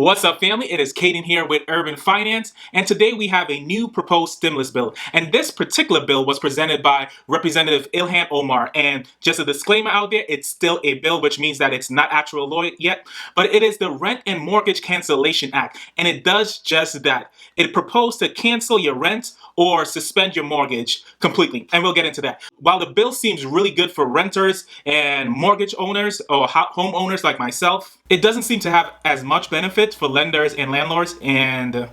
What's up, family? It is Caden here with Urban Finance, and today we have a new proposed stimulus bill. And this particular bill was presented by Representative Ilhan Omar. And just a disclaimer out there, it's still a bill, which means that it's not actual law yet, but it is the Rent and Mortgage Cancellation Act, and it does just that. It proposed to cancel your rent or suspend your mortgage completely, and we'll get into that. While the bill seems really good for renters and mortgage owners or homeowners like myself, it doesn't seem to have as much benefit for lenders and landlords, and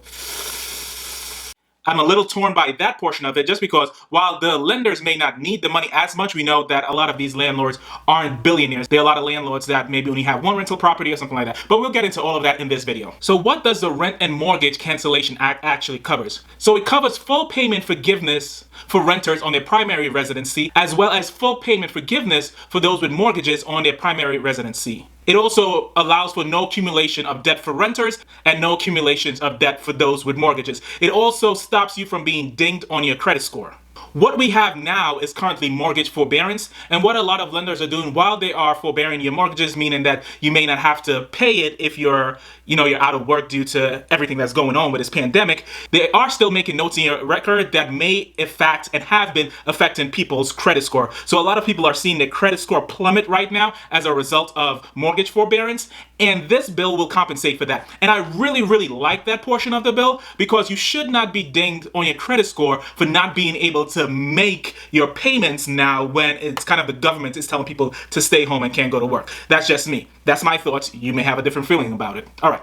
I'm a little torn by that portion of it just because while the lenders may not need the money as much, we know that a lot of these landlords aren't billionaires. There are a lot of landlords that maybe only have one rental property or something like that. But we'll get into all of that in this video. So what does the Rent and Mortgage Cancellation Act actually covers? So it covers full payment forgiveness for renters on their primary residency, as well as full payment forgiveness for those with mortgages on their primary residency. It also allows for no accumulation of debt for renters and no accumulations of debt for those with mortgages. It also stops you from being dinged on your credit score. What we have now is currently mortgage forbearance, and what a lot of lenders are doing while they are forbearing your mortgages, meaning that you may not have to pay it if you're out of work due to everything that's going on with this pandemic, they are still making notes in your record that may affect and have been affecting people's credit score. So a lot of people are seeing their credit score plummet right now as a result of mortgage forbearance, and this bill will compensate for that. And I really, really like that portion of the bill because you should not be dinged on your credit score for not being able to make your payments now when it's kind of the government is telling people to stay home and can't go to work. That's just me. That's my thoughts. You may have a different feeling about it. All right.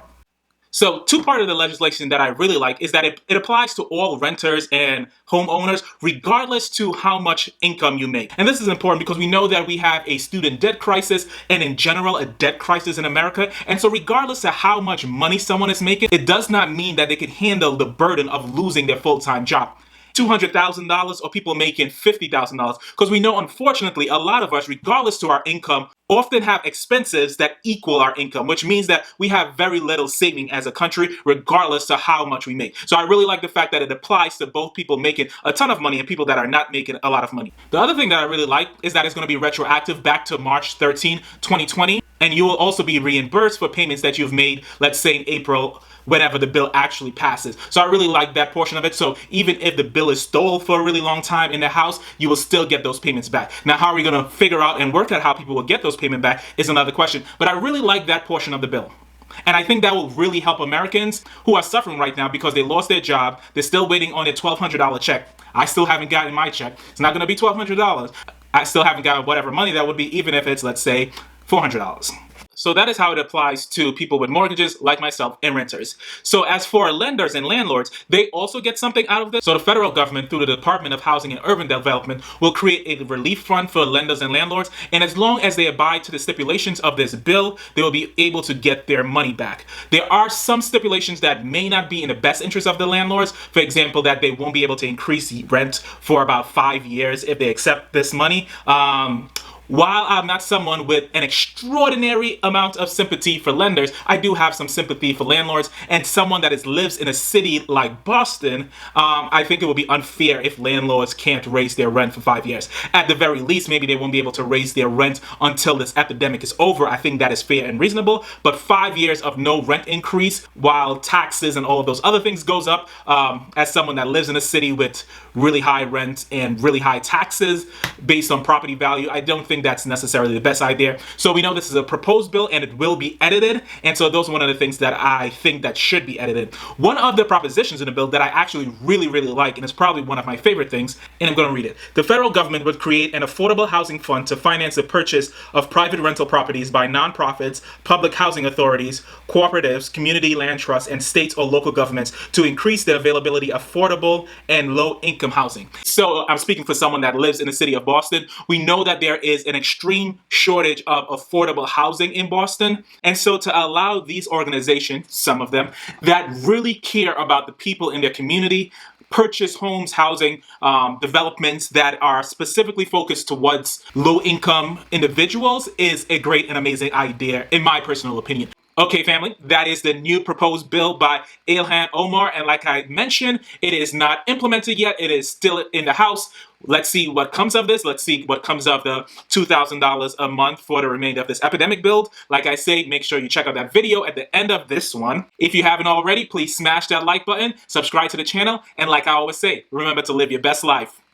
So two part of the legislation that I really like is that it applies to all renters and homeowners regardless to how much income you make. And this is important because we know that we have a student debt crisis and in general a debt crisis in America. And so regardless of how much money someone is making, it does not mean that they can handle the burden of losing their full-time job. $200,000 or people making $50,000. Because we know, unfortunately, a lot of us, regardless to our income, often have expenses that equal our income, which means that we have very little saving as a country, regardless to how much we make. So I really like the fact that it applies to both people making a ton of money and people that are not making a lot of money. The other thing that I really like is that it's going to be retroactive back to March 13, 2020. And you will also be reimbursed for payments that you've made, let's say in April, whenever the bill actually passes. So I really like that portion of it. So even if the bill is stalled for a really long time in the House, you will still get those payments back. Now, how are we going to figure out and work out how people will get those payments back is another question. But I really like that portion of the bill. And I think that will really help Americans who are suffering right now because they lost their job. They're still waiting on their $1,200 check. I still haven't gotten my check. It's not going to be $1,200. I still haven't gotten whatever money that would be, even if it's, let's say, $400. So that is how it applies to people with mortgages like myself and renters. So as for lenders and landlords, they also get something out of this. So the federal government, through the Department of Housing and Urban Development, will create a relief fund for lenders and landlords. And as long as they abide to the stipulations of this bill, they will be able to get their money back. There are some stipulations that may not be in the best interest of the landlords. For example, that they won't be able to increase the rent for about 5 years if they accept this money. While I'm not someone with an extraordinary amount of sympathy for lenders, I do have some sympathy for landlords, and someone that lives in a city like Boston, I think it would be unfair if landlords can't raise their rent for 5 years. At the very least, maybe they won't be able to raise their rent until this epidemic is over. I think that is fair and reasonable, but 5 years of no rent increase while taxes and all of those other things goes up, as someone that lives in a city with really high rent and really high taxes based on property value, I don't think that's necessarily the best idea. So we know this is a proposed bill and it will be edited, and so those are one of the things that I think that should be edited. One of the propositions in the bill that I actually really, really like, and it's probably one of my favorite things, and I'm going to read it. The federal government would create an affordable housing fund to finance the purchase of private rental properties by nonprofits, public housing authorities, cooperatives, community land trusts, and states or local governments to increase the availability of affordable and low-income housing. So I'm speaking for someone that lives in the city of Boston. We know that there is an extreme shortage of affordable housing in Boston. And so to allow these organizations, some of them, that really care about the people in their community, purchase homes, housing developments that are specifically focused towards low-income individuals is a great and amazing idea, in my personal opinion. Okay, family, that is the new proposed bill by Ilhan Omar. And like I mentioned, it is not implemented yet. It is still in the House. Let's see what comes of this. Let's see what comes of the $2,000 a month for the remainder of this epidemic build. Like I say, make sure you check out that video at the end of this one. If you haven't already, please smash that like button, subscribe to the channel, and like I always say, remember to live your best life.